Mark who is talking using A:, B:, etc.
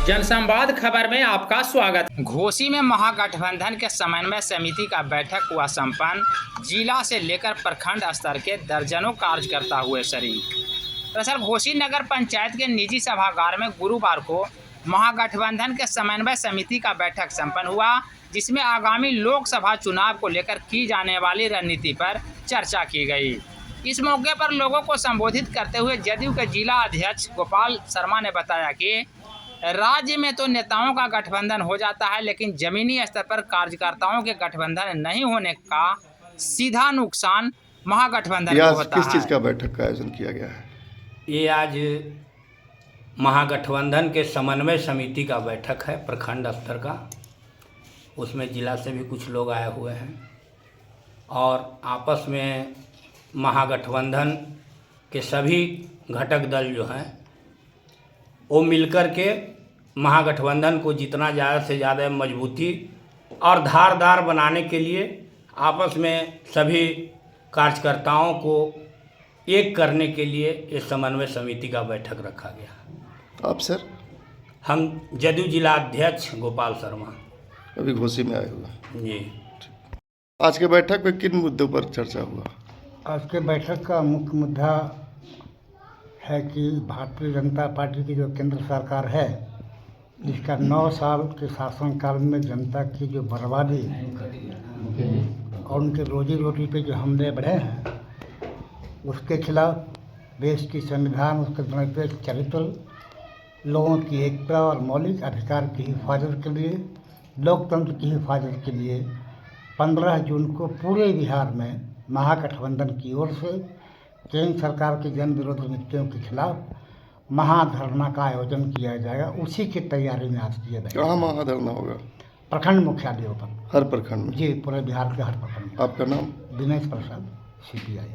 A: जनसंवाद खबर में आपका स्वागत। घोसी में महागठबंधन के समन्वय समिति का बैठक हुआ संपन्न। जिला से लेकर प्रखंड स्तर के दर्जनों कार्यकर्ता हुए शरीक। दरअसल घोसी नगर पंचायत के निजी सभागार में गुरुवार को महागठबंधन के समन्वय समिति का बैठक संपन्न हुआ, जिसमें आगामी लोकसभा चुनाव को लेकर की जाने वाली रणनीति पर चर्चा की गई। इस मौके पर लोगों को संबोधित करते हुए जदयू के जिला अध्यक्ष गोपाल शर्मा ने बताया कि राज्य में तो नेताओं का गठबंधन हो जाता है, लेकिन जमीनी स्तर पर कार्यकर्ताओं के गठबंधन नहीं होने का सीधा नुकसान महागठबंधन को होता है।
B: किस चीज़ का बैठक का आयोजन किया गया है?
C: ये आज महागठबंधन के समन्वय समिति का बैठक है प्रखंड स्तर का। उसमें जिला से भी कुछ लोग आए हुए हैं और आपस में महागठबंधन के सभी घटक दल जो हैं वो मिलकर के महागठबंधन को जितना ज़्यादा से ज़्यादा मजबूती और धारदार बनाने के लिए आपस में सभी कार्यकर्ताओं को एक करने के लिए ये समन्वय समिति का बैठक रखा गया।
B: आप सर?
C: हम जदयू जिला अध्यक्ष गोपाल शर्मा
B: अभी घोसी में आए हुए
C: जी।
B: आज के बैठक में किन मुद्दों पर चर्चा हुआ?
D: आज के बैठक का मुख्य मुद्दा है कि भारतीय जनता पार्टी की जो केंद्र सरकार है, जिसका 9 साल के शासनकाल में जनता की जो बर्बादी और उनके रोजी रोटी पे जो हमले बढ़े हैं, उसके खिलाफ देश की संविधान, उसके निरपेक्ष चरित्र, लोगों की एकता और मौलिक अधिकार की हिफाजत के लिए, लोकतंत्र की हिफाजत के लिए 15 जून को पूरे बिहार में महागठबंधन की ओर से केंद्र सरकार की जन विरोधी नीतियों के खिलाफ महाधरना का आयोजन किया जाएगा। उसी की तैयारी में आज किया जाएगा।
B: कहाँ महाधरना होगा?
D: प्रखंड मुख्यालयों पर।
B: हर प्रखंड में?
D: जी, पूरे बिहार के हर प्रखंड में।
B: आपका नाम?
D: दिनेश प्रसाद, CPI।